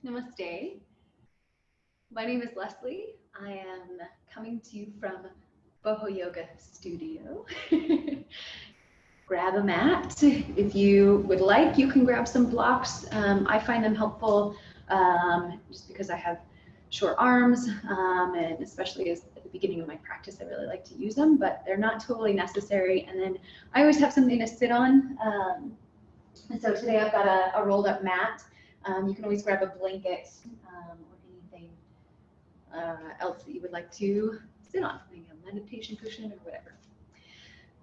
Namaste. My name is Lesley. I am coming to you from Boho Yoga Studio. Grab a mat. If you would like, you can grab some blocks. I find them helpful just because I have short arms, and especially at the beginning of my practice, I really like to use them, but they're not totally necessary. And then I always have something to sit on. And so today I've got a rolled up mat. You can always grab a blanket or anything else that you would like to sit on, maybe a meditation cushion or whatever.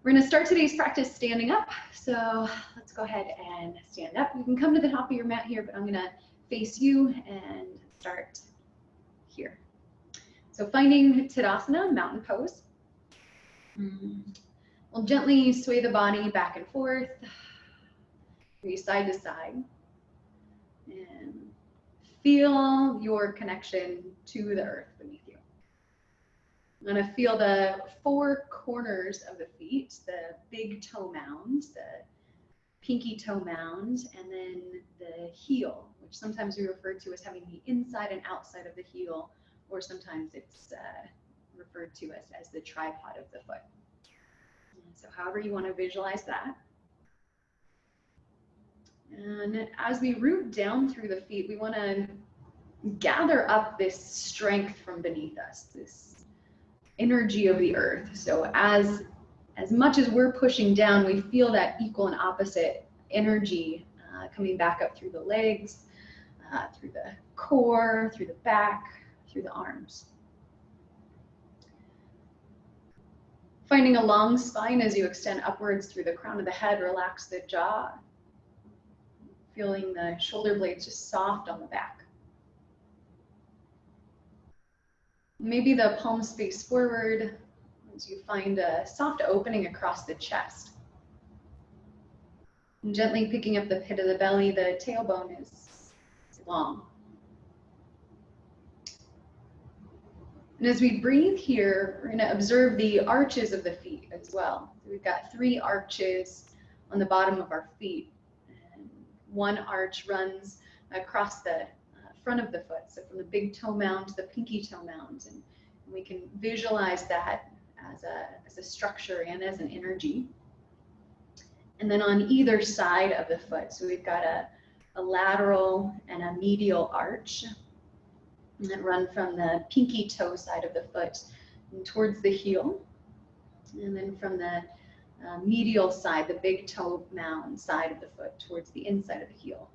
We're going to start today's practice standing up. So let's go ahead and stand up. You can come to the top of your mat here, but I'm going to face you and start here. So finding Tadasana, mountain pose. We'll gently sway the body back and forth, maybe side to side. And feel your connection to the earth beneath you. I'm going to feel the four corners of the feet, the big toe mound, the pinky toe mound, and then the heel, which sometimes we refer to as having the inside and outside of the heel, or sometimes it's referred to as the tripod of the foot. And so however you want to visualize that. And as we root down through the feet, we want to gather up this strength from beneath us, this energy of the earth. So as much as we're pushing down, we feel that equal and opposite energy coming back up through the legs, through the core, through the back, through the arms. Finding a long spine as you extend upwards through the crown of the head, relax the jaw. Feeling the shoulder blades just soft on the back. Maybe the palms face forward as you find a soft opening across the chest. And gently picking up the pit of the belly, the tailbone is long. And as we breathe here, we're going to observe the arches of the feet as well. So we've got 3 arches on the bottom of our feet. One arch runs across the front of the foot, so from the big toe mound to the pinky toe mound, and we can visualize that as a structure and as an energy. And then on either side of the foot, so we've got a lateral and a medial arch that run from the pinky toe side of the foot towards the heel, and then from the medial side, the big toe mound side of the foot towards the inside of the heel.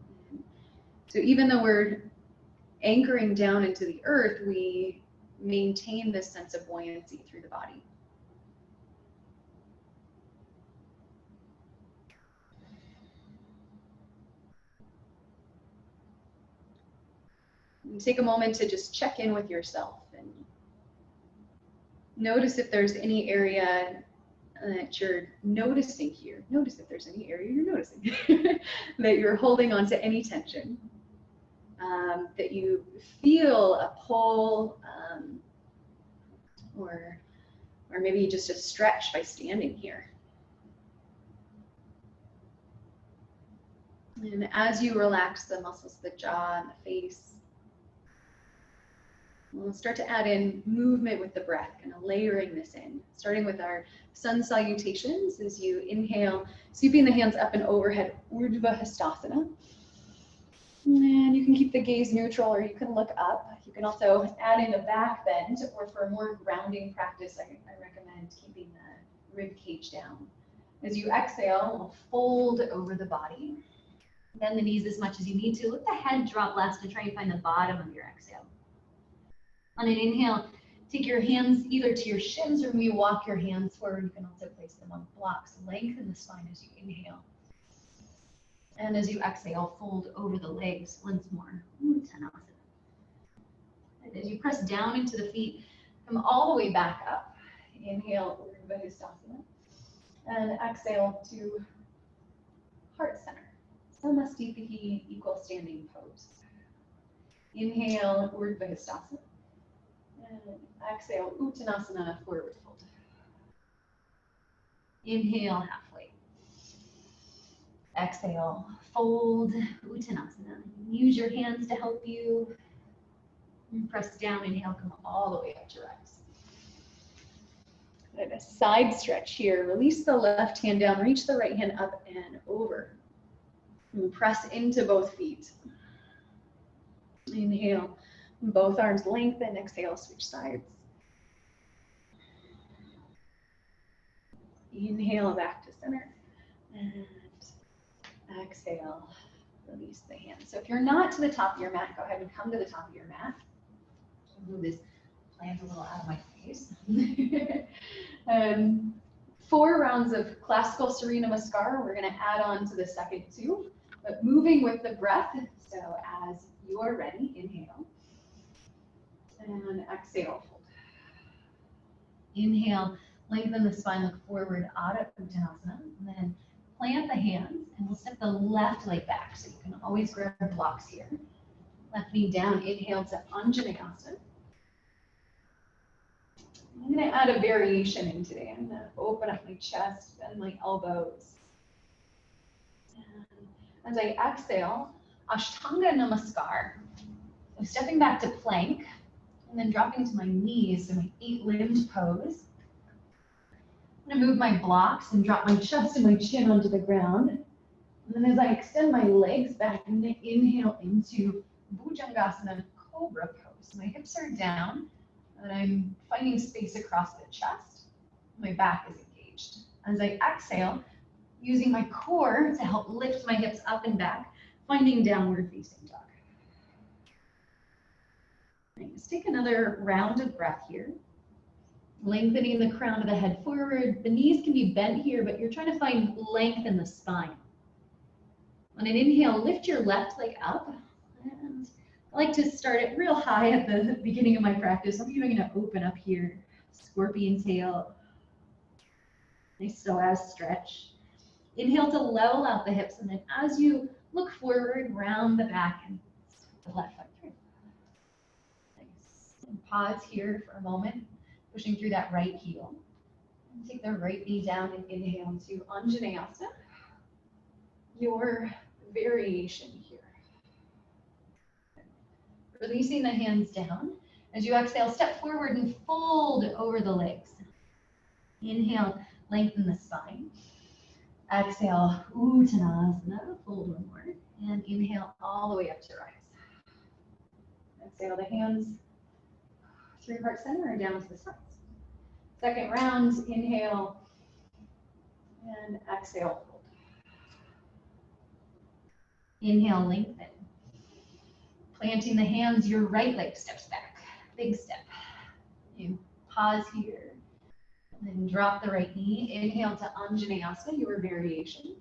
So even though we're anchoring down into the earth, we maintain this sense of buoyancy through the body. And take a moment to just check in with yourself and notice if there's any area that you're noticing here. Notice if there's any area you're noticing that you're holding on to any tension, that you feel a pull, or maybe just a stretch by standing here. And as you relax the muscles of the jaw and the face, we'll start to add in movement with the breath, kind of layering this in, starting with our sun salutations as you inhale, sweeping the hands up and overhead, Urdhva Hastasana. And you can keep the gaze neutral or you can look up. You can also add in a back bend, or for a more grounding practice, I recommend keeping the rib cage down. As you exhale, we'll fold over the body. Bend the knees as much as you need to. Let the head drop less to try and find the bottom of your exhale. On an inhale, take your hands either to your shins or maybe walk your hands forward. You can also place them on blocks. Lengthen the spine as you inhale. And as you exhale, fold over the legs once more. Uttanasana. And as you press down into the feet, come all the way back up. Inhale, Urdhva Hastasana. And exhale to heart center. Samastitihi, equal standing pose. Inhale, Urdhva Hastasana. And exhale, Uttanasana, forward fold. Inhale, halfway. Exhale, fold, Uttanasana. Use your hands to help you. And press down, inhale, come all the way up to rise. And a side stretch here. Release the left hand down, reach the right hand up and over. And press into both feet. Inhale, both arms lengthen. Exhale, switch sides. Inhale, back to center. And exhale, release the hands. So if you're not to the top of your mat, go ahead and come to the top of your mat. Move this plant a little out of my face. 4 rounds of classical Surya Namaskar. We're going to add on to the second 2, but moving with the breath. So as you're ready, inhale and exhale. Fold. Inhale, lengthen the spine, look forward, Adho Uttanasana, and then plant the hands, and we'll step the left leg back. So you can always grab blocks here. Left knee down, inhale to Anjaneyasana. I'm going to add a variation in today. I'm going to open up my chest, bend my elbows. And as I exhale, Ashtanga Namaskar. So stepping back to plank, and then dropping to my knees, so my 8-limbed pose. I'm going to move my blocks and drop my chest and my chin onto the ground. And then as I extend my legs back, I'm going to inhale into Bhujangasana Cobra pose. My hips are down, and I'm finding space across the chest. My back is engaged. As I exhale, using my core to help lift my hips up and back, finding downward facing dog. Let's take another round of breath here. Lengthening the crown of the head forward. The knees can be bent here, but you're trying to find length in the spine. On an inhale, lift your left leg up. And I like to start it real high at the beginning of my practice. Some of you are going to open up here. Scorpion tail. Nice psoas stretch. Inhale to level out the hips, and then as you look forward, round the back and the left foot through. Nice. And pause here for a moment, pushing through that right heel. And take the right knee down and inhale to Anjaneyasana. Your variation here. Releasing the hands down. As you exhale, step forward and fold over the legs. Inhale, lengthen the spine. Exhale, Uttanasana, fold one more. And inhale all the way up to rise. Exhale the hands through heart center or down to the sides. Second round, inhale and exhale, fold. Inhale, lengthen. Planting the hands, your right leg steps back. Big step. You pause here. And then drop the right knee. Inhale to Anjaneyasana, your variation.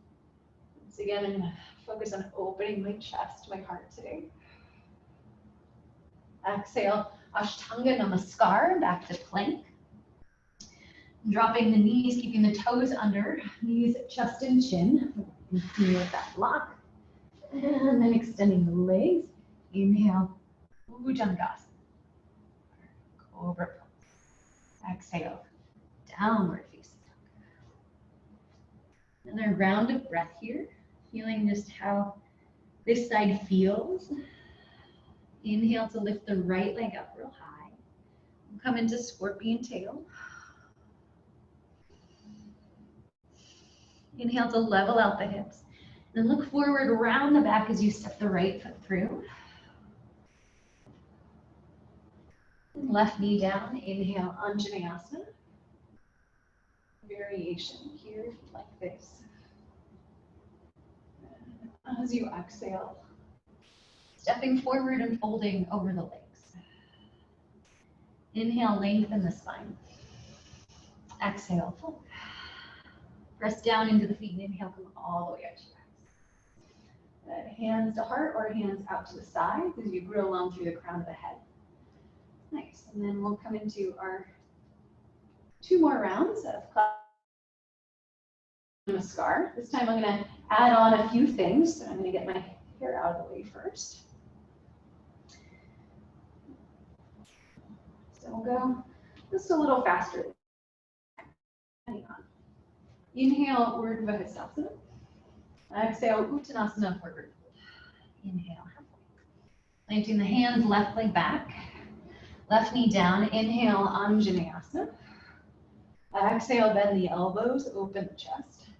Once again, I'm going to focus on opening my chest, my heart today. Exhale, Ashtanga Namaskar, back to plank. Dropping the knees, keeping the toes under, knees, chest, and chin. Continue with that block. And then extending the legs. Inhale, Bhujangasana. Cobra pose. Exhale, downward facing dog. Another round of breath here. Feeling just how this side feels. Inhale to lift the right leg up real high. Come into scorpion tail. Inhale to level out the hips. Then look forward, round the back as you step the right foot through. Left knee down. Inhale, Anjaneyasana. Variation here if you like this. As you exhale, stepping forward and folding over the legs. Inhale, lengthen the spine. Exhale, fold. Press down into the feet and inhale, come all the way up to your eyes. Hands to heart or hands out to the sides as you grill on through the crown of the head. Nice. And then we'll come into our 2 more rounds of Namaskar. This time I'm going to add on a few things. So I'm going to get my hair out of the way first. So we'll go just a little faster. Hang on. Inhale, Urdhva Hastasana. Exhale, Uttanasana, forward fold. Inhale, halfway. Planting the hands, left leg back. Left knee down. Inhale, Anjaneyasana. Exhale, bend the elbows, open the chest.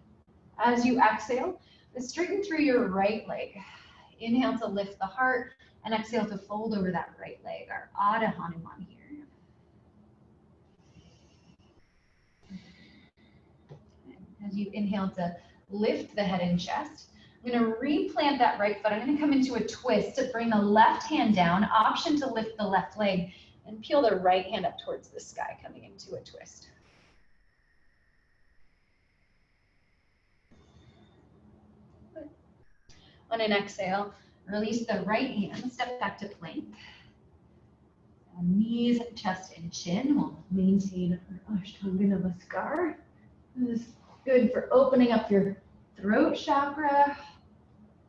As you exhale, straighten through your right leg. Inhale to lift the heart, and exhale to fold over that right leg, our Adha Hanuman here. As you inhale to lift the head and chest, I'm going to replant that right foot. I'm going to come into a twist to bring the left hand down, option to lift the left leg, and peel the right hand up towards the sky, coming into a twist. On an exhale, release the right hand, step back to plank. Knees, chest, and chin will maintain our Ashtanga Namaskar. This is good for opening up your throat chakra,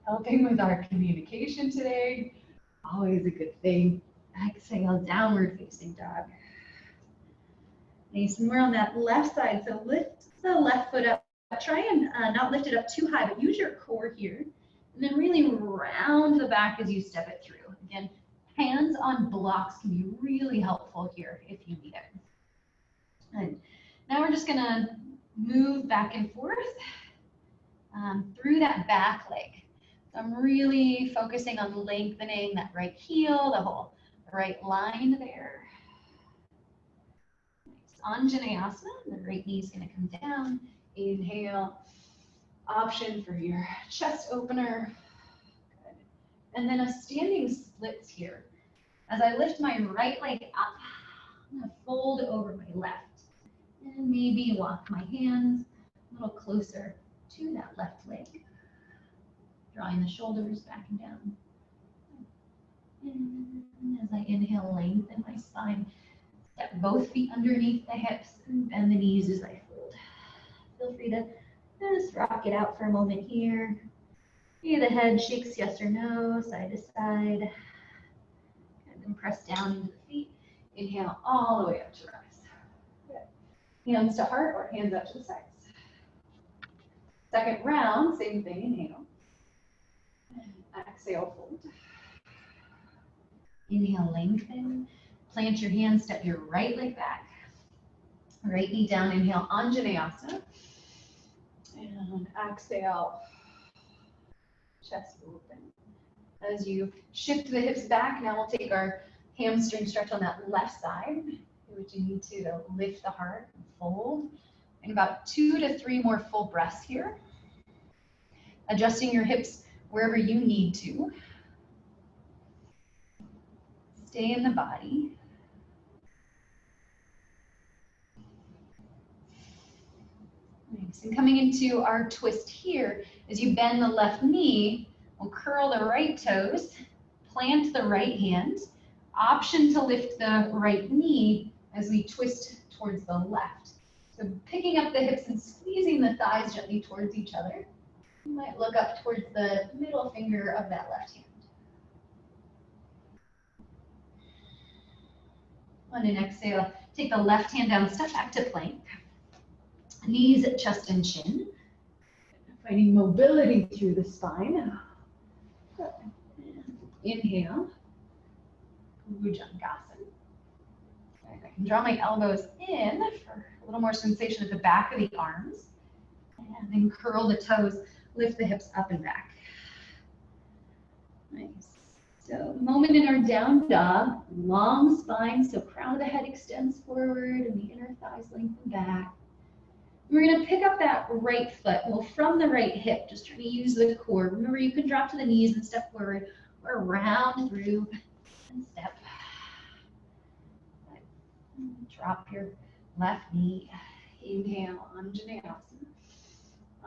helping with our communication today. Always a good thing. Exhale, downward facing dog. Nice, and we're on that left side, so lift the left foot up. Try and not lift it up too high, but use your core here. And then really round the back as you step it through. Again, hands on blocks can be really helpful here if you need it. And now we're just gonna move back and forth through that back leg. So I'm really focusing on lengthening that right heel, the whole right line there. Nice. Anjaneyasana, the right knee is gonna come down. Inhale, option for your chest opener. Good. And then a standing splits here. As I lift my right leg up, I'm gonna fold over my left. And maybe walk my hands a little closer to that left leg. Drawing the shoulders back and down. And as I inhale, lengthen my spine. Step both feet underneath the hips and bend the knees as I fold. Feel free to just rock it out for a moment here. Maybe the head shakes yes or no, side to side. And then press down into the feet. Inhale all the way up to rise. Good. Hands to heart or hands up to the sides. Second round, same thing, inhale. Exhale, fold. Inhale, lengthen. Plant your hands, step your right leg back. Right knee down, inhale, Anjaneyasana. And exhale, chest open. As you shift the hips back, now we'll take our hamstring stretch on that left side, which you need to lift the heart and fold. And about 2 to 3 more full breaths here. Adjusting your hips wherever you need to. Stay in the body. Nice. And coming into our twist here, as you bend the left knee, we'll curl the right toes, plant the right hand, option to lift the right knee as we twist towards the left. So picking up the hips and squeezing the thighs gently towards each other. You might look up towards the middle finger of that left hand. On an exhale, take the left hand down, step back to plank. Knees, chest, and chin. Finding mobility through the spine. Good. Inhale. Bhujangasana. I can draw my elbows in for a little more sensation at the back of the arms. And then curl the toes, lift the hips up and back. Nice. So moment in our down dog, long spine, so crown of the head extends forward and the inner thighs lengthen back. We're going to pick up that right foot, well, from the right hip, just trying to use the core. Remember, you can drop to the knees and step forward or round through and step. Drop your left knee. Inhale, Anjaneyasana.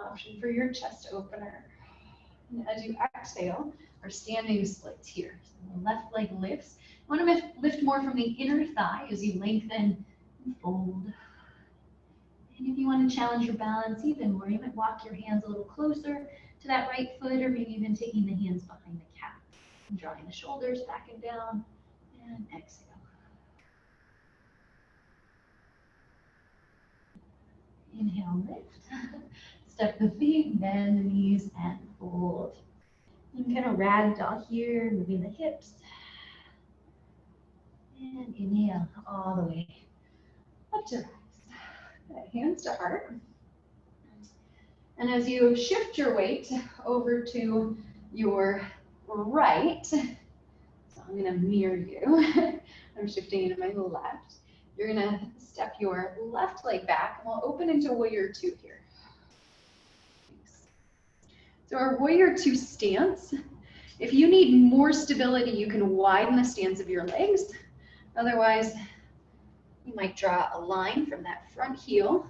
Option for your chest opener. And as you exhale, our standing splits here. So the left leg lifts. You want to lift more from the inner thigh as you lengthen and fold. And if you want to challenge your balance even more, you might walk your hands a little closer to that right foot, or maybe even taking the hands behind the calf. And drawing the shoulders back and down, and exhale. Inhale, lift. Step the feet, bend the knees, and fold. You can kind of ragdoll here, moving the hips. And inhale all the way up to rise. Hands to heart. And as you shift your weight over to your right, so I'm going to mirror you. I'm shifting into my left. You're going to step your left leg back, and we'll open into warrior two here. So our warrior two stance, if you need more stability, you can widen the stance of your legs. Otherwise, you might draw a line from that front heel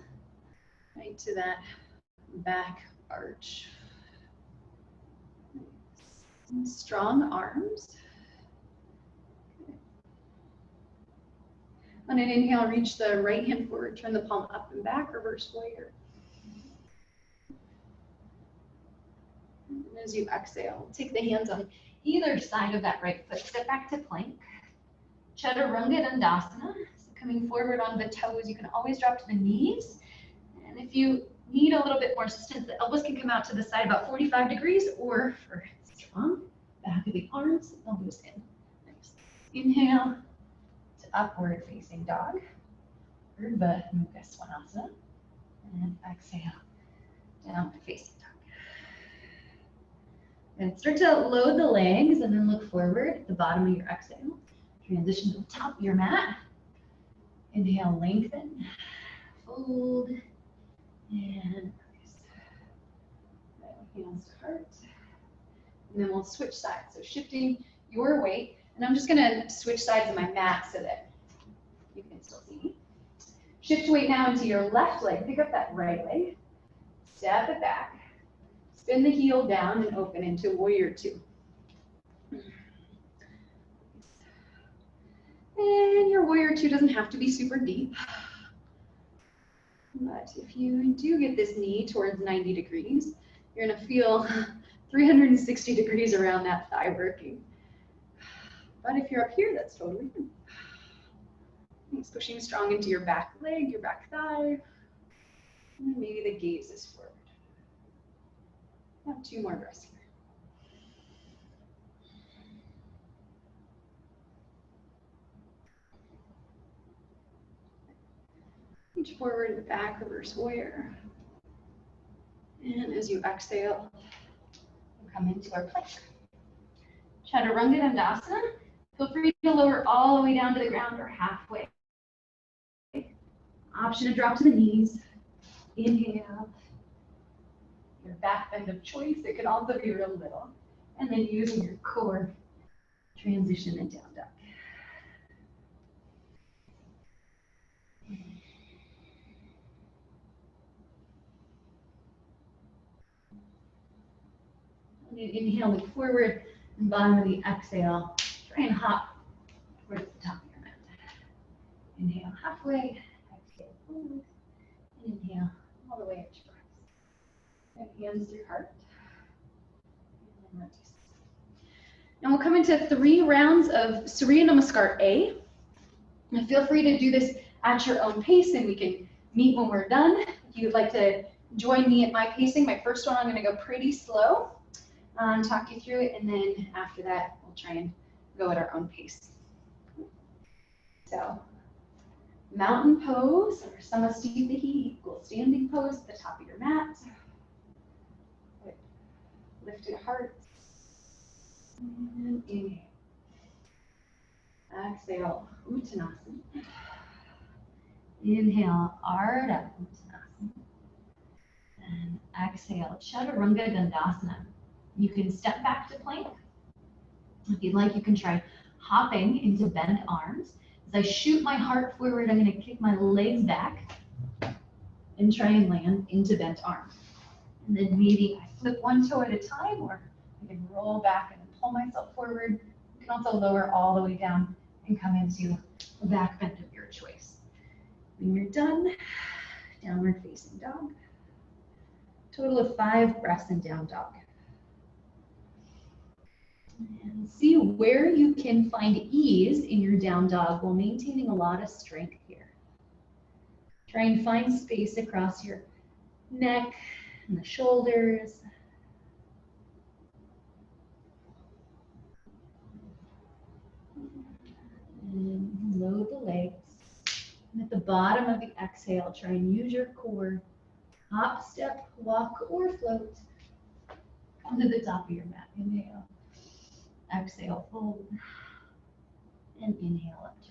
right to that back arch. And strong arms. On an inhale, reach the right hand forward, turn the palm up and back, reverse warrior. And as you exhale, take the hands on either side of that right foot. Step back to plank. Chaturanga Dandasana. So coming forward on the toes, you can always drop to the knees. And if you need a little bit more assistance, the elbows can come out to the side about 45 degrees, or for strong, back of the arms, elbows in. Nice. Inhale to upward facing dog. Urdhva Mukha Svanasana. And exhale, downward facing dog. And start to load the legs and then look forward at the bottom of your exhale. Transition to the top of your mat. Inhale, lengthen, fold, and release. Hands to heart. And then we'll switch sides. So shifting your weight, and I'm just gonna switch sides of my mat so that you can still see me. Shift weight now into your left leg. Pick up that right leg. Step it back. Spin the heel down and open into warrior two. And your warrior two doesn't have to be super deep. But if you do get this knee towards 90 degrees, you're gonna feel 360 degrees around that thigh working. But if you're up here, that's totally fine. It's pushing strong into your back leg, your back thigh. And maybe the gaze is forward. Have 2 more breaths here. Reach forward and back, reverse warrior. And as you exhale, we'll come into our plank. Chaturanga Dandasana. Feel free to lower all the way down to the ground or halfway. Option to drop to the knees. Inhale. Your back bend of choice. It can also be real little. And then using your core, transition and down dog. And inhale, look forward, and bottom of the exhale, try and hop towards the top of your mat. Inhale halfway, exhale forward, and inhale all the way up to your breath. And hands through heart. And then release. Now we'll come into 3 rounds of Surya Namaskar A. And feel free to do this at your own pace, and we can meet when we're done. If you'd like to join me at my pacing, my first one I'm going to go pretty slow. Talk you through it, and then after that, we'll try and go at our own pace. So, mountain pose, or Samasthiti, equal standing pose at the top of your mat. Lifted heart. And inhale. Exhale, Uttanasana. Inhale, Ardha Uttanasana. And exhale, Chaturanga Dandasana. You can step back to plank. If you'd like, you can try hopping into bent arms. As I shoot my heart forward, I'm going to kick my legs back and try and land into bent arms. And then maybe I flip one toe at a time, or I can roll back and pull myself forward. You can also lower all the way down and come into a back bend of your choice. When you're done, downward facing dog. Total of 5 breaths in down dog. And see where you can find ease in your down dog while maintaining a lot of strength here. Try and find space across your neck, and the shoulders. And load the legs. And at the bottom of the exhale, try and use your core. Hop, step, walk, or float. Come to the top of your mat. Inhale. Exhale, fold. And inhale up to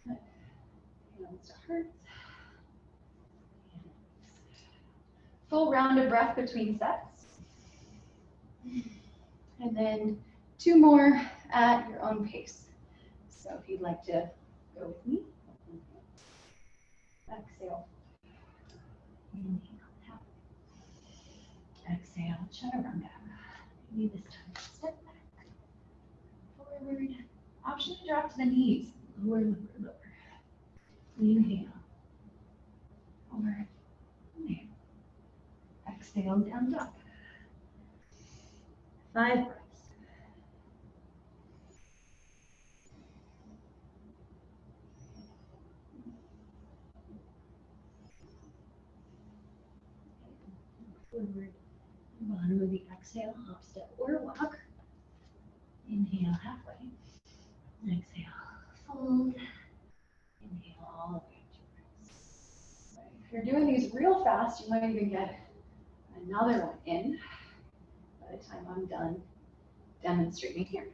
press. Hands to heart. Full round of breath between sets. And then 2 more at your own pace. So if you'd like to go with me. Exhale. Inhale. Exhale. Chaturanga. Maybe this time step back. Forward. Option to drop to the knees. Lower, lower, lower. Inhale. Forward. Inhale. Exhale, down dog. 5 breaths. Forward. Bottom of the exhale, hop, step, or walk. Inhale, halfway. Exhale, fold. Inhale, all the way to rest. If you're doing these real fast, you might even get another one in by the time I'm done demonstrating here.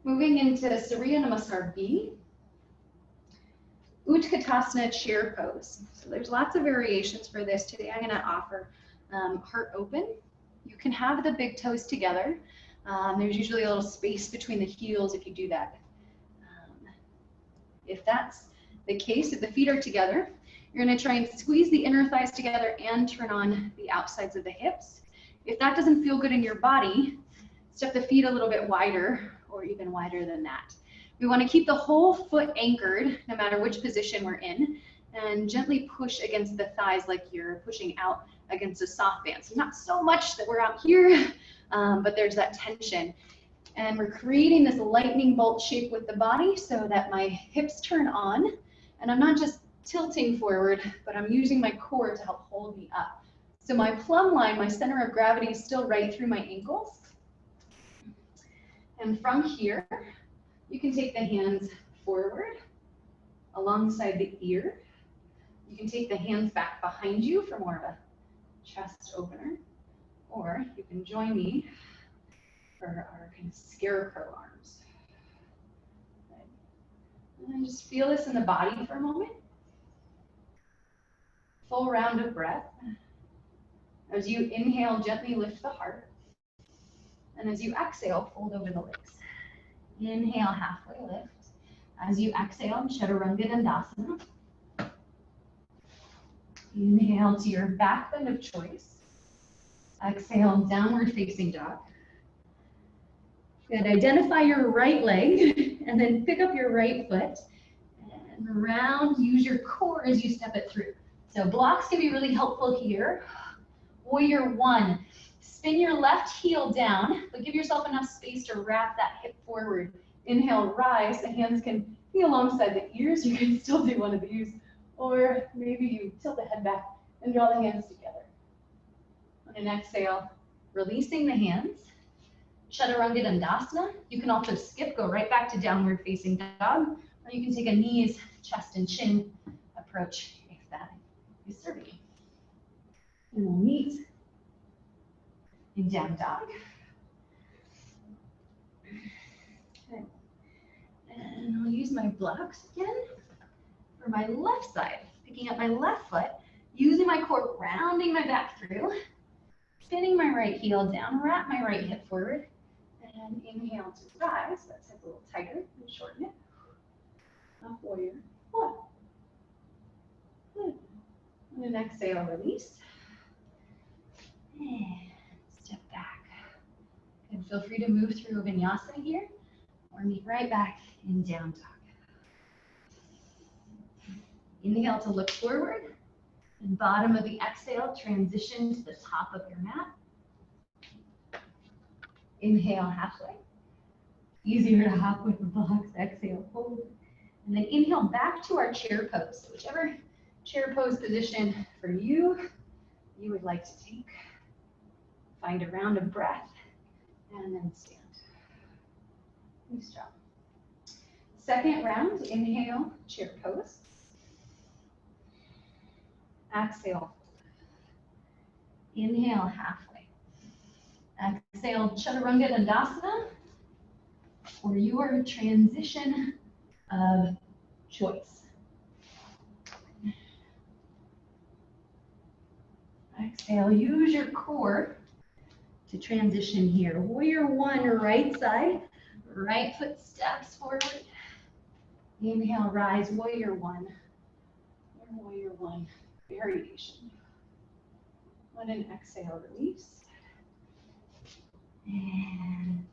Moving into Surya Namaskar B, Utkatasana chair pose. So there's lots of variations for this. Today I'm going to offer heart open. You can have the big toes together. There's usually a little space between the heels if you do that. If that's the case, if the feet are together, you're going to try and squeeze the inner thighs together and turn on the outsides of the hips. If that doesn't feel good in your body, step the feet a little bit wider or even wider than that. We want to keep the whole foot anchored no matter which position we're in, and gently push against the thighs like you're pushing out against a soft band. So not so much that we're out here, but there's that tension. And we're creating this lightning bolt shape with the body so that my hips turn on, and I'm not just tilting forward, but I'm using my core to help hold me up. So my plumb line, my center of gravity, is still right through my ankles. And from here, you can take the hands forward alongside the ear. You can take the hands back behind you for more of a chest opener, or you can join me for our kind of scarecrow arms. And then just feel this in the body for a moment. Full round of breath. As you inhale, gently lift the heart. And as you exhale, fold over the legs. Inhale, halfway lift. As you exhale, Chaturanga Dandasana. Inhale to your back bend of choice. Exhale, downward facing dog. Good. Identify your right leg and then pick up your right foot and round. Use your core as you step it through. So blocks can be really helpful here. Warrior 1. Spin your left heel down, but give yourself enough space to wrap that hip forward. Inhale, rise. The hands can be alongside the ears. You can still do one of these. Or maybe you tilt the head back and draw the hands together. On an exhale, releasing the hands. Chaturanga Dandasana. You can also skip, go right back to downward facing dog, or you can take a knees, chest, and chin approach if that is serving you. And we'll meet in down dog. Okay. And I'll use my blocks again for my left side. Picking up my left foot, using my core, rounding my back through, spinning my right heel down, wrap my right hip forward, and inhale to rise. Let's hip a little tighter and shorten it. Up warrior one. Good. And then exhale, release. And step back. And feel free to move through vinyasa here, or meet right back in down dog. Inhale to look forward, and bottom of the exhale, transition to the top of your mat. Inhale halfway. Easier to hop with the box. Exhale, hold. And then inhale back to our chair pose. So whichever chair pose position for you would like to take. Find a round of breath, and then stand. Nice job. Second round, inhale, chair pose. Exhale. Inhale halfway. Exhale, Chaturanga Dandasana, or your transition of choice. Exhale, use your core to transition here. Warrior one, right side, right foot steps forward. Inhale, rise, warrior one. Warrior one, variation. On an exhale, release. And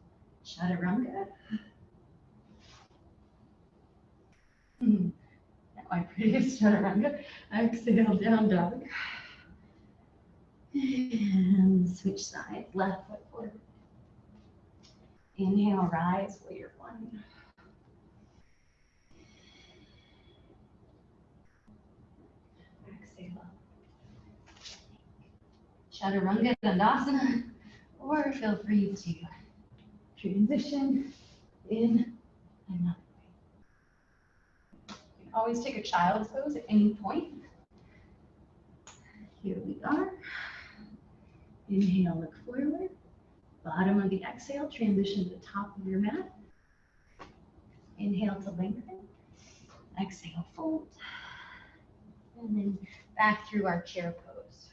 Chaturanga. Not my prettiest Chaturanga. Exhale, down dog. And switch sides, left foot forward. Inhale, rise, warrior one. Exhale. Chaturanga Dandasana, or feel free to transition in another way. You can always take a child's pose at any point. Here we are. Inhale, look forward. Bottom of the exhale, transition to the top of your mat. Inhale to lengthen. Exhale, fold. And then back through our chair pose.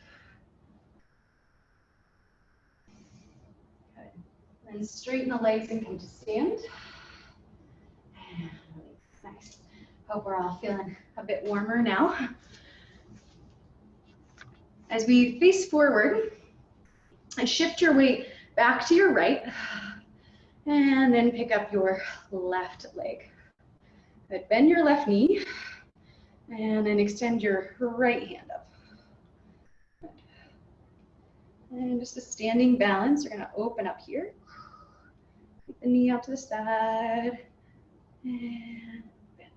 Good. Then straighten the legs and come to stand. Nice. Hope we're all feeling a bit warmer now. As we face forward, and shift your weight back to your right, and then pick up your left leg. Good. Bend your left knee, and then extend your right hand up. Good. And just a standing balance. You're going to open up here. Keep the knee out to the side, and bend.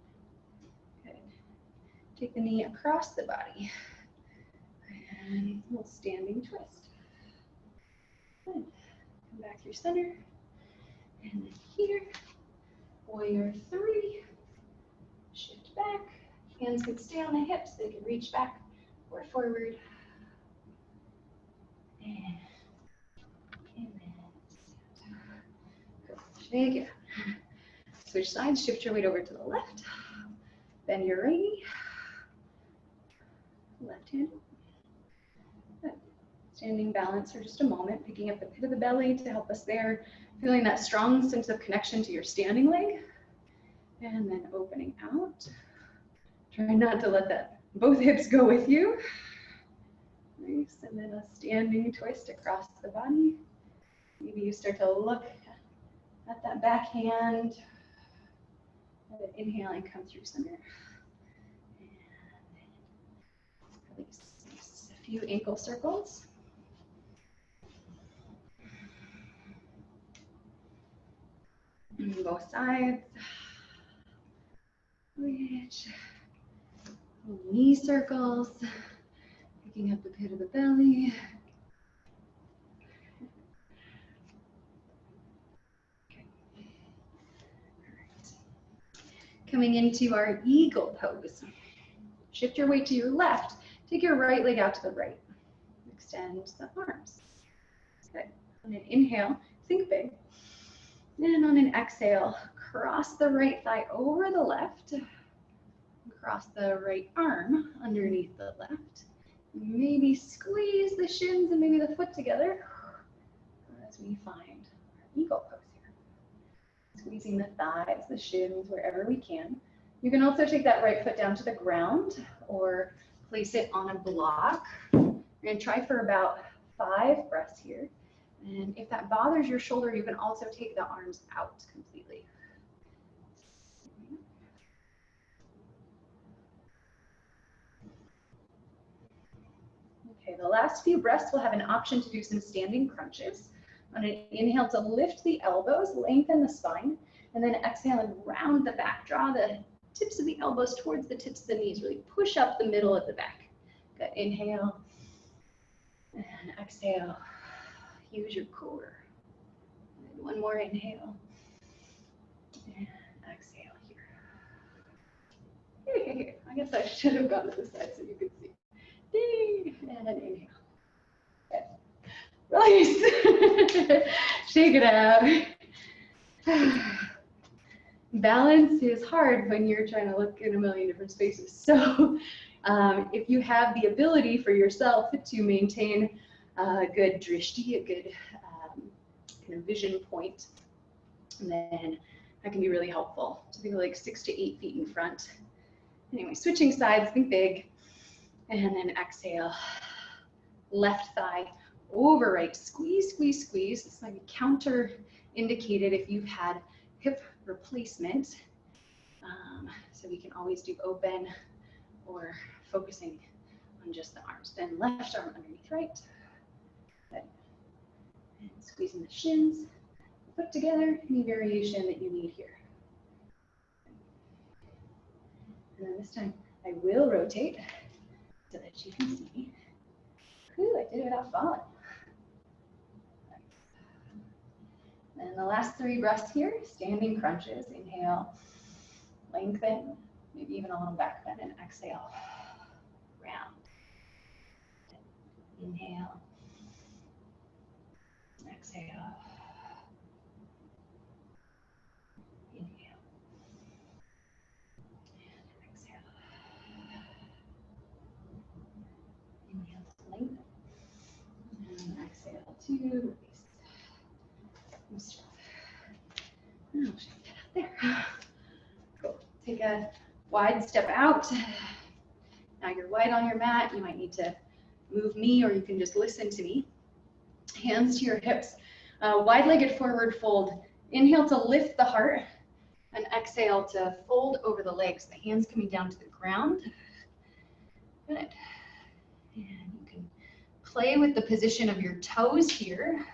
Good. Take the knee across the body, and a little standing twist. Good. Come back through center, and then here, warrior three, shift back, hands can stay on the hips, they can reach back or forward, and then stand. Shake it out. Switch sides, shift your weight over to the left, bend your right knee, left hand. Standing balance for just a moment, picking up the pit of the belly to help us there, feeling that strong sense of connection to your standing leg, and then opening out. Try not to let both hips go with you. Nice, and then a standing twist across the body. Maybe you start to look at that back hand, and then inhale and come through center. And release. Nice. A few ankle circles. Both sides. Reach. Knee circles. Picking up the pit of the belly. Okay. All right. Coming into our eagle pose. Shift your weight to your left. Take your right leg out to the right. Extend the arms. Good. On an inhale, think big. And on an exhale, cross the right thigh over the left. Cross the right arm underneath the left. Maybe squeeze the shins and maybe the foot together as we find our eagle pose here. Squeezing the thighs, the shins, wherever we can. You can also take that right foot down to the ground or place it on a block. We're going to try for about 5 breaths here. And if that bothers your shoulder, you can also take the arms out completely. Okay, the last few breaths we'll have an option to do some standing crunches. On an inhale to lift the elbows, lengthen the spine, and then exhale and round the back. Draw the tips of the elbows towards the tips of the knees. Really push up the middle of the back. Good. Inhale and exhale. Use your core. And one more inhale and exhale here. I guess I should have gone to the side so you could see. Ding, and inhale. Okay. Release. Shake it out. Balance is hard when you're trying to look in a million different spaces. So if you have the ability for yourself to maintain a good drishti, a good kind of vision point, then that can be really helpful. So think like 6 to 8 feet in front. Anyway, switching sides, think big. And then exhale, left thigh over right, squeeze, squeeze, squeeze. This might be counter indicated if you've had hip replacement. So we can always do open or focusing on just the arms. Then left arm underneath right. Good. And squeezing the shins. Put together any variation that you need here. And then this time I will rotate so that you can see. Whew, I did it without falling. And the last 3 breaths here, standing crunches. Inhale, lengthen, maybe even a little back bend, and exhale, round. Inhale, exhale, inhale, and exhale. Inhale to lengthen, and exhale to release. Oh, get out there. Cool. Take a wide step out. Now you're wide on your mat. You might need to move me, or you can just listen to me. Hands to your hips. Wide-legged forward fold. Inhale to lift the heart, and exhale to fold over the legs. The hands coming down to the ground. Good. And you can play with the position of your toes here,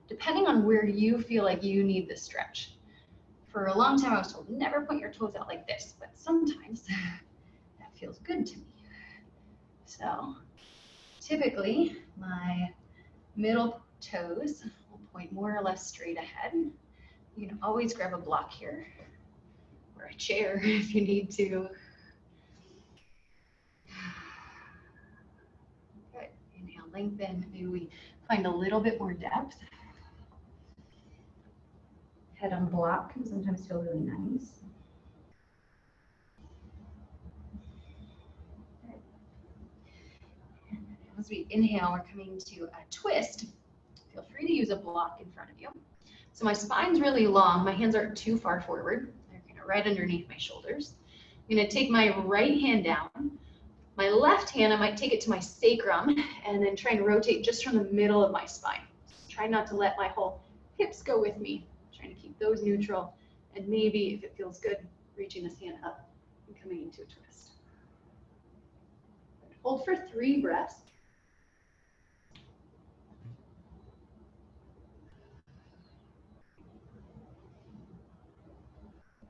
depending on where you feel like you need the stretch. For a long time, I was told, never point your toes out like this, but sometimes that feels good to me. So typically, my middle toes will point more or less straight ahead. You can always grab a block here, or a chair if you need to. Good. Inhale, lengthen. Maybe we find a little bit more depth. Head on block can sometimes feel really nice. As we inhale, we're coming to a twist. Feel free to use a block in front of you. So my spine's really long. My hands aren't too far forward. They're kind of right underneath my shoulders. I'm going to take my right hand down. My left hand, I might take it to my sacrum and then try and rotate just from the middle of my spine. Try not to let my whole hips go with me. Trying to keep those neutral, and maybe, if it feels good, reaching this hand up and coming into a twist. Hold for 3 breaths.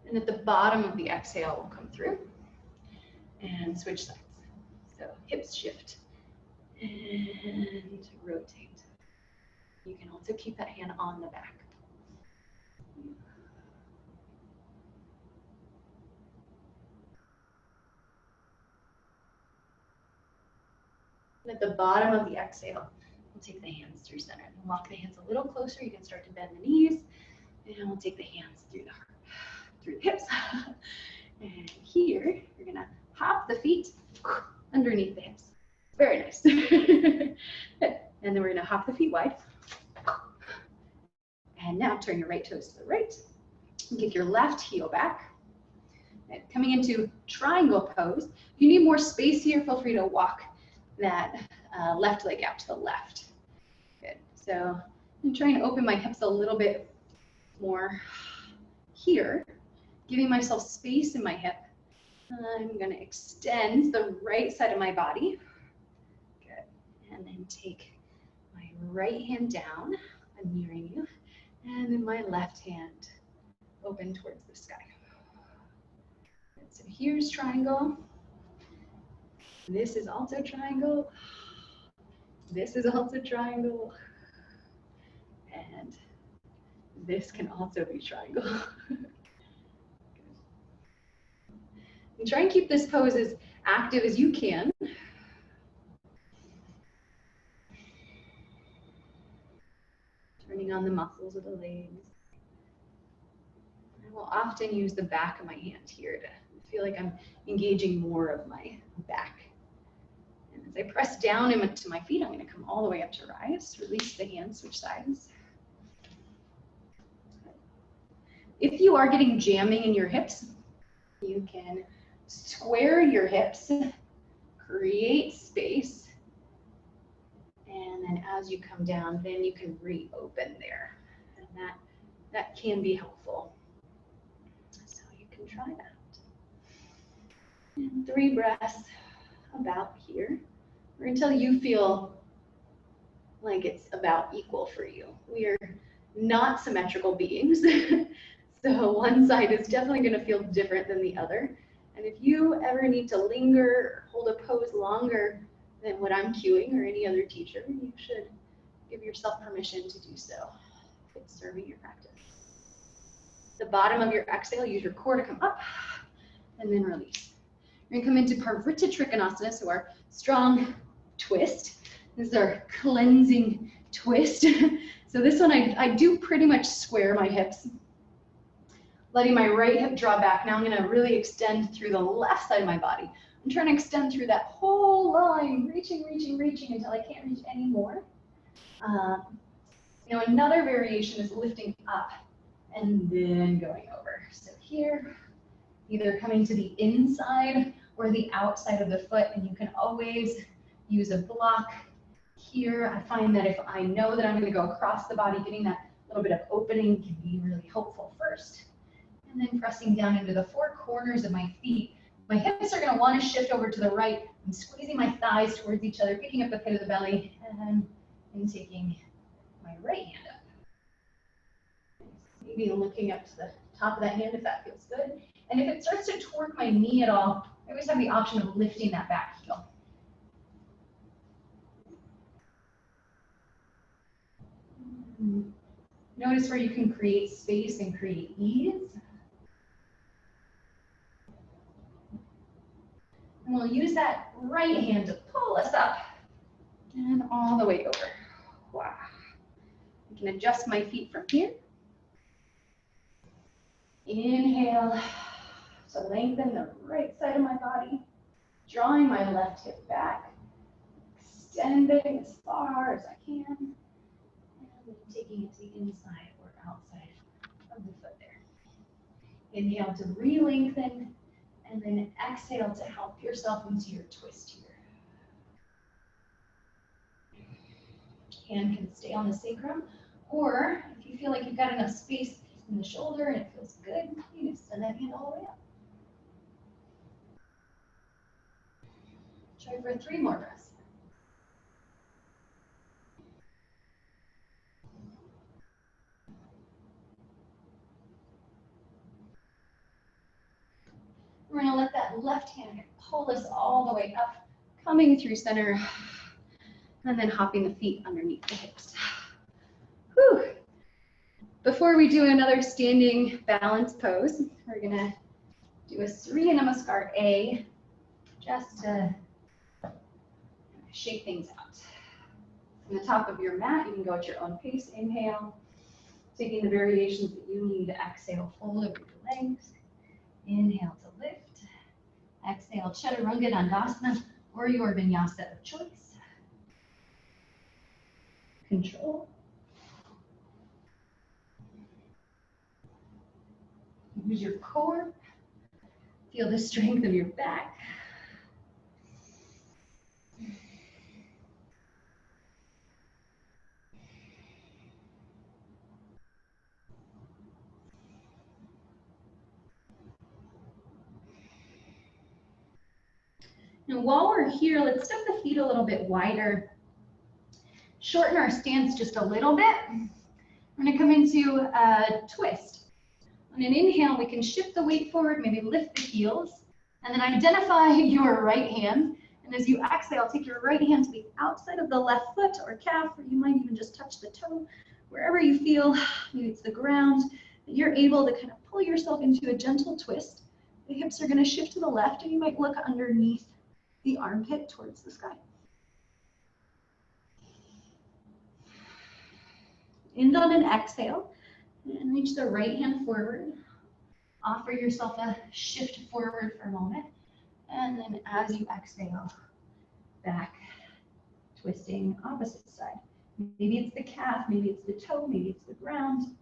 And at the bottom of the exhale, we'll come through and switch sides. So hips shift and rotate. You can also keep that hand on the back. And at the bottom of the exhale, we'll take the hands through center. And walk the hands a little closer. You can start to bend the knees. And we'll take the hands through the heart, through the hips. And here, you're going to hop the feet underneath the hips. Very nice. Good. And then we're gonna hop the feet wide. And now turn your right toes to the right. And kick your left heel back. And coming into triangle pose. If you need more space here, feel free to walk that left leg out to the left. Good. So I'm trying to open my hips a little bit more here, giving myself space in my hip. I'm going to extend the right side of my body. Good. And then take my right hand down. I'm nearing you. And then my left hand open towards the sky. Good. So here's triangle. This is also triangle. This is also triangle. And this can also be triangle. And try and keep this pose as active as you can. Turning on the muscles of the legs. I will often use the back of my hand here to feel like I'm engaging more of my back. And as I press down into my feet, I'm going to come all the way up to rise. Release the hands, switch sides. If you are getting jamming in your hips, you can square your hips, create space, and then as you come down, then you can reopen there. And that can be helpful. So you can try that. And 3 breaths about here, or until you feel like it's about equal for you. We are not symmetrical beings. So one side is definitely going to feel different than the other. And if you ever need to linger or hold a pose longer than what I'm cueing or any other teacher, you should give yourself permission to do so if it's serving your practice. The bottom of your exhale, use your core to come up and then release. We're going to come into Paritta Trikonasana, so our strong twist. This is our cleansing twist. So this one, I do pretty much square my hips, letting my right hip draw back. Now I'm going to really extend through the left side of my body. I'm trying to extend through that whole line, reaching until I can't reach anymore. Another variation is lifting up and then going over. So here, either coming to the inside or the outside of the foot, and you can always use a block. Here, I find that if I know that I'm going to go across the body, getting that little bit of opening can be really helpful first. And then pressing down into the 4 corners of my feet. My hips are going to want to shift over to the right. I'm squeezing my thighs towards each other, picking up the pit of the belly, and taking my right hand up. Maybe looking up to the top of that hand if that feels good. And if it starts to torque my knee at all, I always have the option of lifting that back heel. Notice where you can create space and create ease. And we'll use that right hand to pull us up and all the way over. Wow. I can adjust my feet from here. Inhale to lengthen the right side of my body, drawing my left hip back, extending as far as I can, and then taking it to the inside or outside of the foot there. Inhale to re-lengthen, and then exhale to help yourself into your twist here. Hand can stay on the sacrum, or if you feel like you've got enough space in the shoulder and it feels good, you can extend that hand all the way up. Try for 3 more breaths. We're going to let that left hand pull us all the way up, coming through center, and then hopping the feet underneath the hips. Whew. Before we do another standing balance pose, we're going to do a Surya Namaskar A, just to shake things out. From the top of your mat, you can go at your own pace. Inhale, taking the variations that you need. Exhale, fold over your legs. Inhale to lift. Exhale, Chaturanga Dandasana, or your vinyasa of choice. Control. Use your core. Feel the strength of your back. And while we're here, let's step the feet a little bit wider. Shorten our stance just a little bit. We're going to come into a twist. On an inhale, we can shift the weight forward, maybe lift the heels, and then identify your right hand. And as you exhale, take your right hand to the outside of the left foot or calf, or you might even just touch the toe, wherever you feel, maybe it's the ground, that you're able to kind of pull yourself into a gentle twist. The hips are going to shift to the left, and you might look underneath the armpit towards the sky. End on an exhale, and reach the right hand forward. Offer yourself a shift forward for a moment. And then as you exhale, back, twisting opposite side. Maybe it's the calf, maybe it's the toe, maybe it's the ground,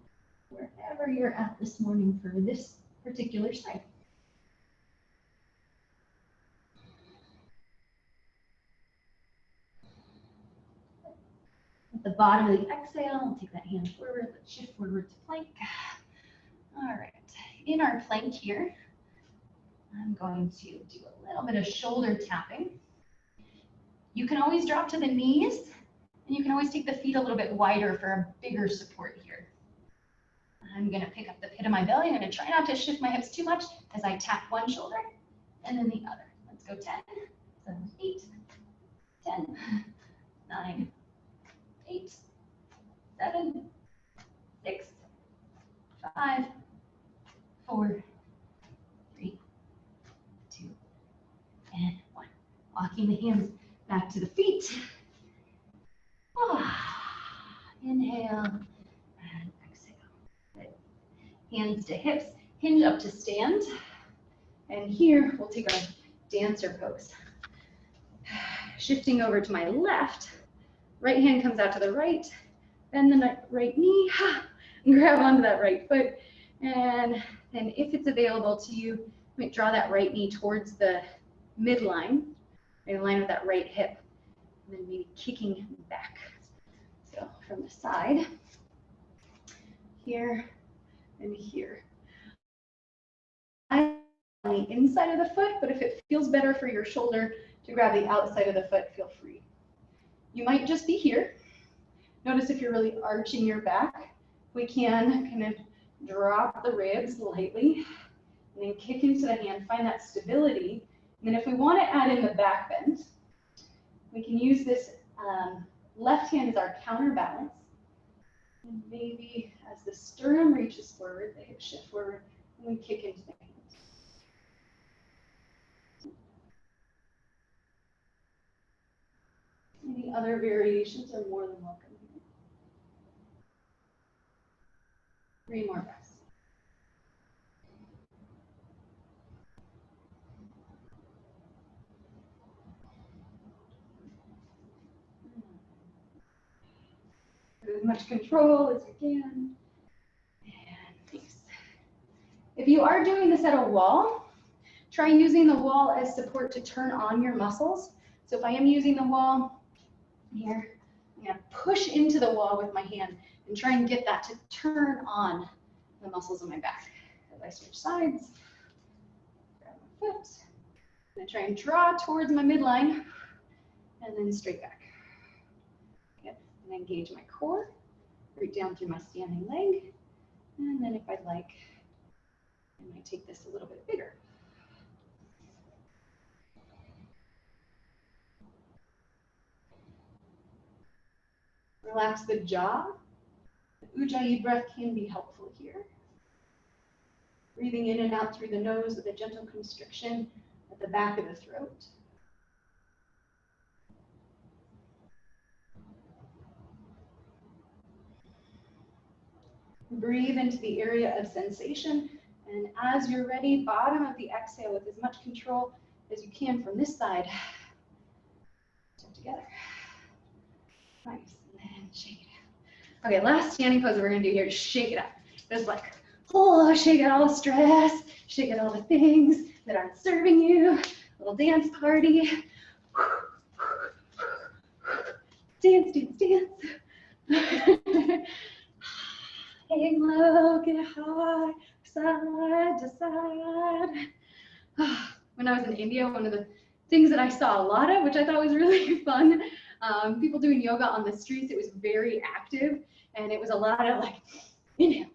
wherever you're at this morning for this particular side. At the bottom of the exhale, we'll take that hand forward, let's shift forward to plank. All right, in our plank here, I'm going to do a little bit of shoulder tapping. You can always drop to the knees, and you can always take the feet a little bit wider for a bigger support here. I'm going to pick up the pit of my belly. I'm going to try not to shift my hips too much as I tap one shoulder and then the other. Let's go 10, 7, 8, 10, 9, 8, 7, 6, 5, 4, 3, 2, and 1. Walking the hands back to the feet. Inhale and exhale. Good. Hands to hips, hinge up to stand. And here we'll take our dancer pose. Shifting over to my left, right hand comes out to the right, bend the right knee, and grab onto that right foot. And then if it's available to you, you might draw that right knee towards the midline, in line with that right hip, and then maybe kicking back. So from the side, here and here. On the inside of the foot, but if it feels better for your shoulder to grab the outside of the foot, feel free. You might just be here. Notice if you're really arching your back, we can kind of drop the ribs lightly and then kick into the hand, find that stability. And then if we want to add in the back bend, we can use this left hand as our counterbalance. And maybe as the sternum reaches forward, the hips shift forward, and we kick into the hand. Any other variations are more than welcome here. 3 more breaths. As much control as you can. And release. If you are doing this at a wall, try using the wall as support to turn on your muscles. So if I am using the wall here, I'm going to push into the wall with my hand and try and get that to turn on the muscles in my back. As I switch sides, grab my foot, I'm going to try and draw towards my midline and then straight back. Good. And engage my core, right down through my standing leg. And then if I'd like, I might take this a little bit bigger. Relax the jaw. The Ujjayi breath can be helpful here. Breathing in and out through the nose with a gentle constriction at the back of the throat. Breathe into the area of sensation, and as you're ready, bottom of the exhale with as much control as you can from this side. together. Nice, and then shake it out. Okay, last standing pose we're gonna do here is shake it up. Just like, oh, shake out all the stress, shake out all the things that aren't serving you. Little dance party. Dance, dance, dance. Hang low, get high, side to side. When I was in India, one of the things that I saw a lot of, which I thought was really fun, people doing yoga on the streets, it was very active, and it was a lot of like, inhale.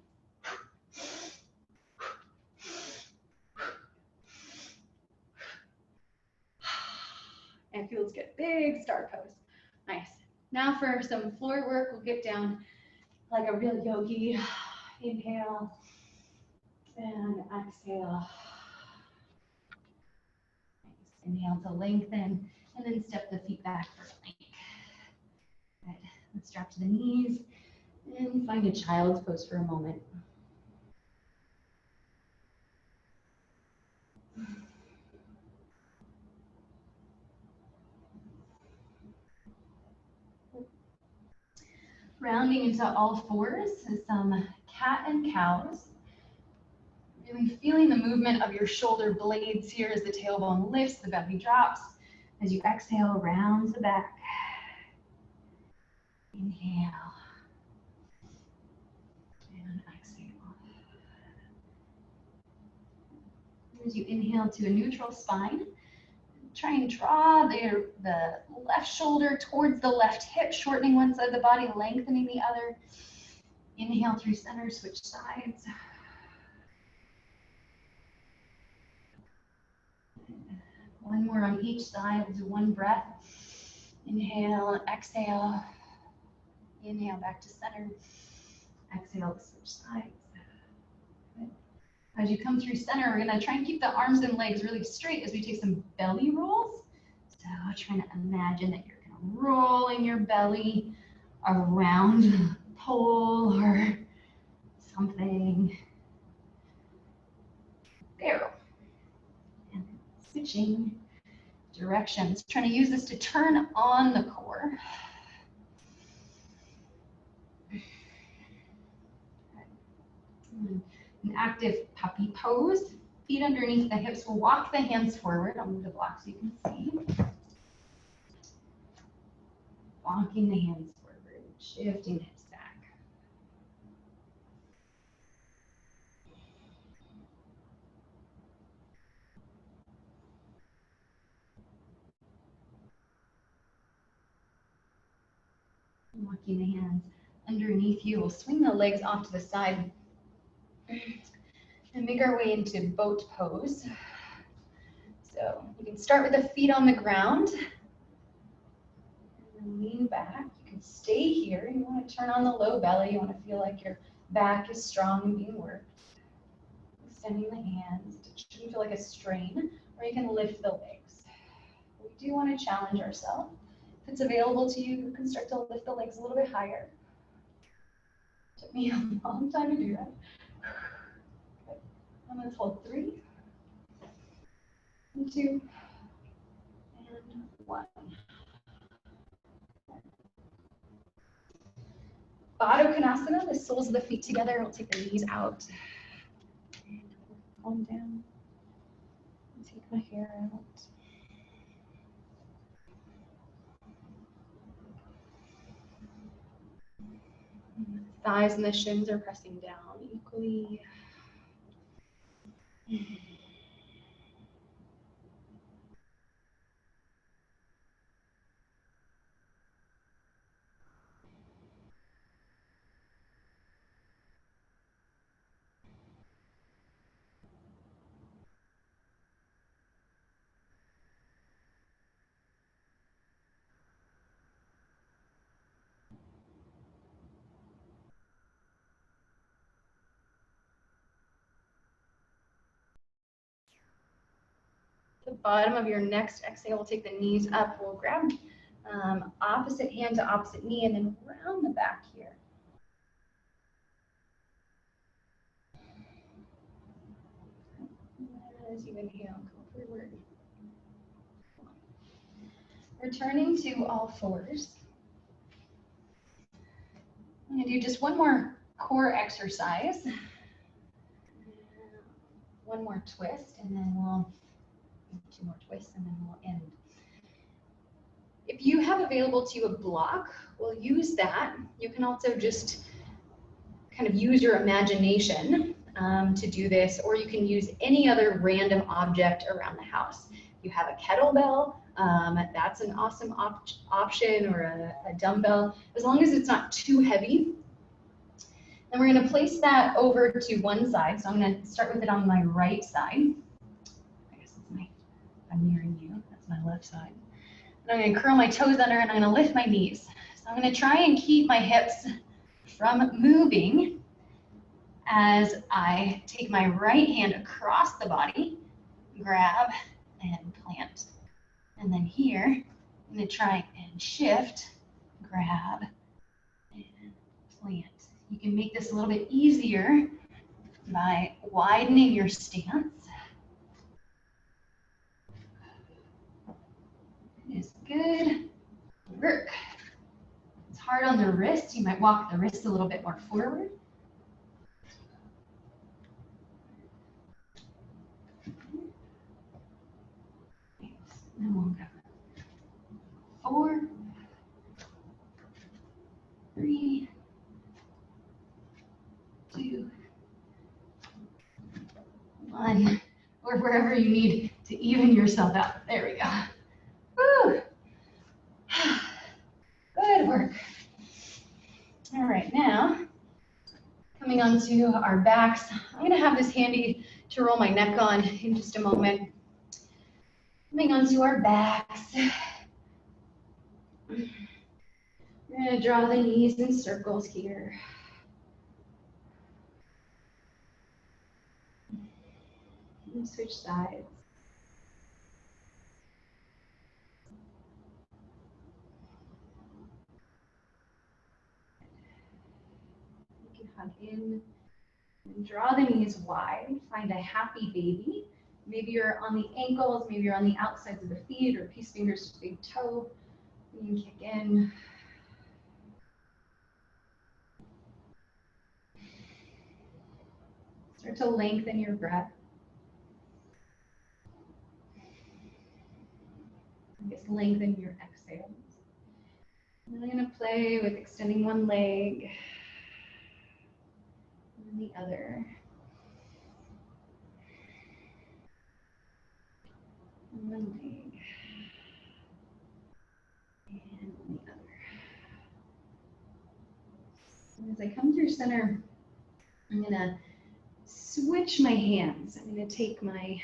And it feels good. Big star pose. Nice. Now for some floor work, we'll get down like a real yogi. Inhale and exhale. Nice. Inhale to lengthen, and then step the feet back for plank. Good. Let's drop to the knees and find a child's pose for a moment. Rounding into all fours is some cat and cows. Really feeling the movement of your shoulder blades here as the tailbone lifts, the belly drops. As you exhale, round the back. Inhale. And exhale. As you inhale to a neutral spine, try and draw the left shoulder towards the left hip, shortening one side of the body, lengthening the other. Inhale through center, switch sides. One more on each side. We'll do one breath. Inhale, exhale. Inhale back to center. Exhale to switch sides. Good. As you come through center, we're going to try and keep the arms and legs really straight as we take some belly rolls. So trying to imagine that you're kind of rolling your belly around a pole or something. Barrel. And switching directions. Trying to use this to turn on the core. An active puppy pose. Feet underneath the hips. We'll walk the hands forward. I'll move the block so you can see. Walking the hands forward, shifting the hips back. Walking the hands underneath you. We'll swing the legs off to the side and make our way into boat pose. So you can start with the feet on the ground and lean back. You can stay here. You want to turn on the low belly. You want to feel like your back is strong and being worked. Extending the hands. It shouldn't feel like a strain, or you can lift the legs. We do want to challenge ourselves. If it's available to you, you can start to lift the legs a little bit higher. Took me a long time to do that. Okay. I'm going to hold 3, 2, and 1. Boho Konasana, the soles of the feet together. We'll take the knees out. Calm down. Take my hair out. Thighs and the shins are pressing down equally. The bottom of your next exhale, we'll take the knees up. We'll grab opposite hand to opposite knee and then round the back here. As you inhale, go forward. We're Returning to all fours. I'm going to do just one more core exercise. One more twist, and then we'll do 2 more twists, and then we'll end. If you have available to you a block, we'll use that. You can also just kind of use your imagination to do this, or you can use any other random object around the house. If you have a kettlebell, that's an awesome option, or a dumbbell, as long as it's not too heavy. Then we're going to place that over to one side. So I'm going to start with it on my right side. I guess I'm nearing you. That's my left side. And I'm going to curl my toes under, and I'm going to lift my knees. So I'm going to try and keep my hips from moving as I take my right hand across the body, grab and plant. And then here, I'm going to try and shift, grab, and plant. You can make this a little bit easier by widening your stance. It's good work. It's hard on the wrist. You might walk the wrist a little bit more forward. And we'll go 4, 3, 2, 1, or wherever you need to even yourself out. There we go. Woo. Good work. All right, now coming onto our backs. I'm going to have this handy to roll my neck on in just a moment. Coming onto our backs. We're going to draw the knees in circles here. And switch sides. You can hug in and draw the knees wide. Find a happy baby. Maybe you're on the ankles, maybe you're on the outsides of the feet, or peace fingers to big toe. You can kick in. Start to lengthen your breath. I guess lengthen your exhales. And I'm going to play with extending one leg and the other. And one leg and the other. And as I come through center, I'm going to switch my hands. I'm going to take my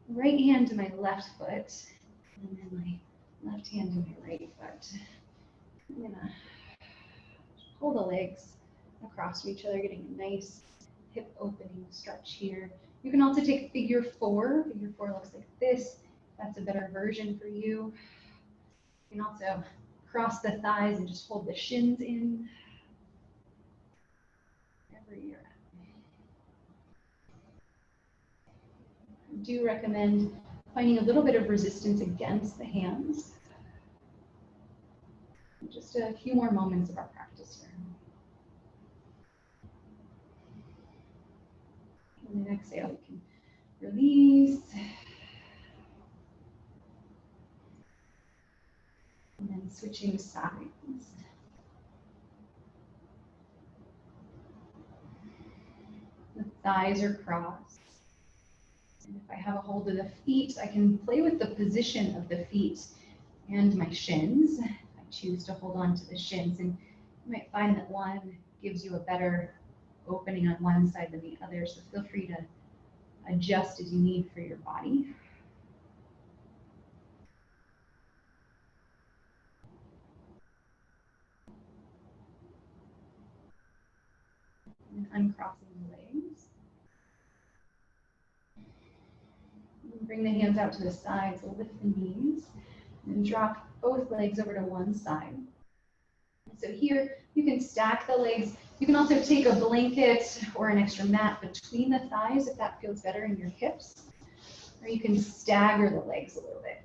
right hand to my left foot, and then my left hand to my right foot. I'm going to pull the legs across from each other, getting a nice hip opening stretch here. You can also take figure 4. Figure 4 looks like this. That's a better version for you. You can also cross the thighs and just hold the shins in. Wherever you're at. I do recommend finding a little bit of resistance against the hands. Just a few more moments of our practice here. And then exhale, you can release. And then switching sides. The thighs are crossed. And if I have a hold of the feet, I can play with the position of the feet and my shins. I choose to hold on to the shins, and you might find that one gives you a better opening on one side than the other, so feel free to adjust as you need for your body. And uncrossing the legs. And bring the hands out to the sides, lift the knees, and drop both legs over to one side. So here, you can stack the legs. You can also take a blanket or an extra mat between the thighs if that feels better in your hips. Or you can stagger the legs a little bit.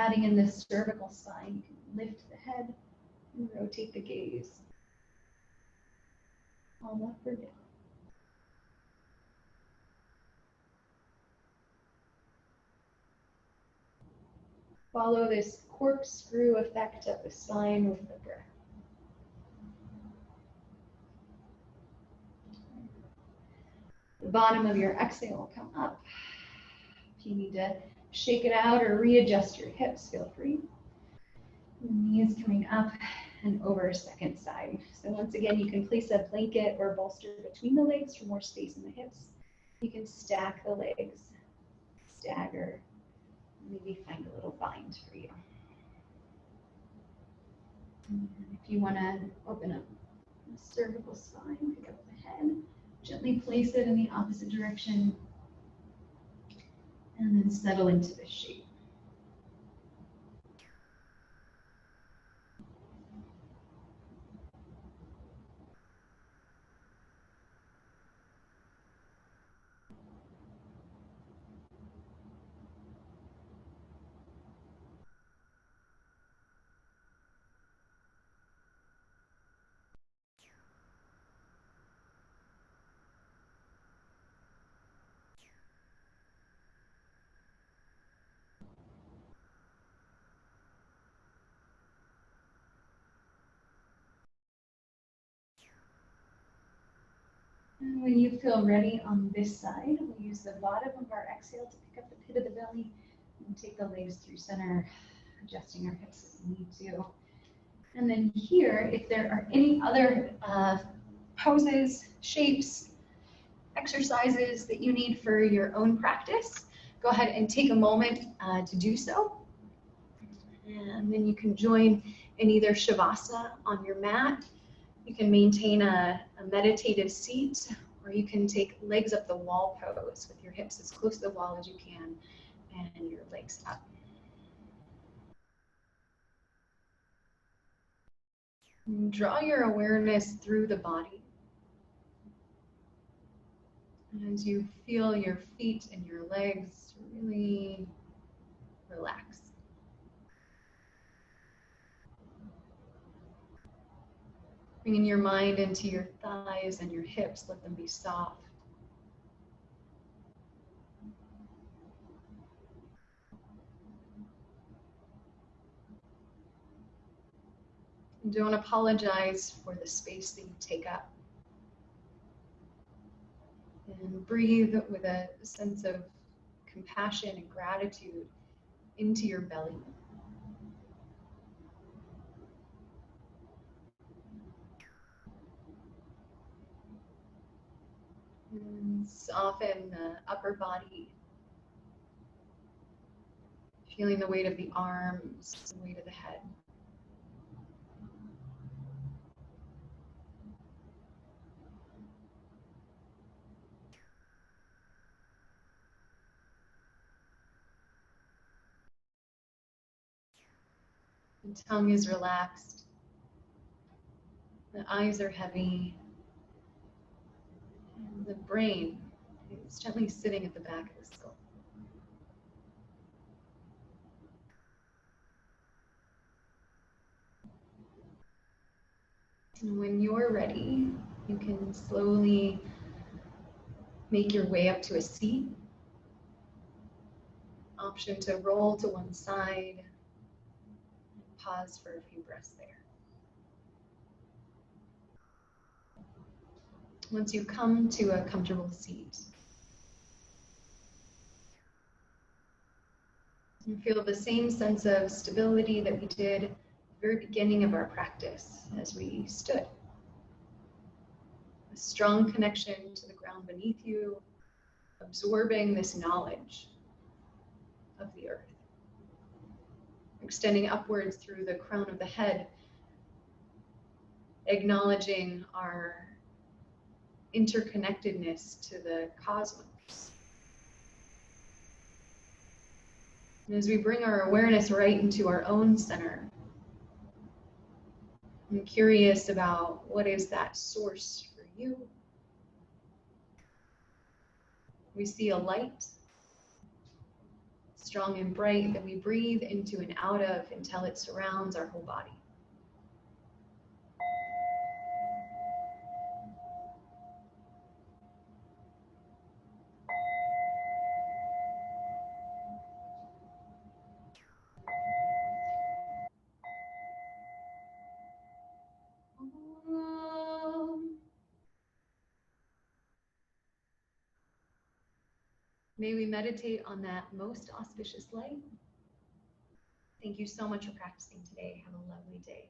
adding in this cervical spine, you can lift the head and rotate the gaze. Palm up or down. Follow this corkscrew effect of the spine with the breath. The bottom of your exhale will come up. If you need to shake it out or readjust your hips, feel free. The knees coming up and over second side. So once again, you can place a blanket or bolster between the legs for more space in the hips. You can stack the legs, stagger, maybe find a little bind for you. And if you want to open up the cervical spine, pick up the head, gently place it in the opposite direction, and then settle into this shape. And when you feel ready on this side, we'll use the bottom of our exhale to pick up the pit of the belly and take the legs through center, adjusting our hips as we need to. And then here, if there are any other poses, shapes, exercises that you need for your own practice, go ahead and take a moment to do so. And then you can join in either Shavasana on your mat. You can maintain a meditative seat, or you can take legs up the wall pose with your hips as close to the wall as you can and your legs up. And draw your awareness through the body. And as you feel your feet and your legs really relax. Bringing your mind into your thighs and your hips, let them be soft. And don't apologize for the space that you take up. And breathe with a sense of compassion and gratitude into your belly. And soften the upper body, feeling the weight of the arms, the weight of the head. The tongue is relaxed. The eyes are heavy. And the brain is gently sitting at the back of the skull. And when you're ready, you can slowly make your way up to a seat. Option to roll to one side. Pause for a few breaths there. Once you come to a comfortable seat, you feel the same sense of stability that we did at the very beginning of our practice as we stood. A strong connection to the ground beneath you, absorbing this knowledge of the earth. Extending upwards through the crown of the head, acknowledging our interconnectedness to the cosmos. And as we bring our awareness right into our own center, I'm curious about what is that source for you. We see a light, strong and bright that we breathe into and out of until it surrounds our whole body. May we meditate on that most auspicious light. Thank you so much for practicing today. Have a lovely day.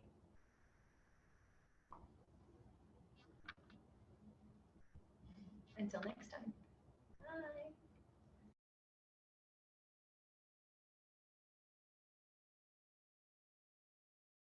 Until next time.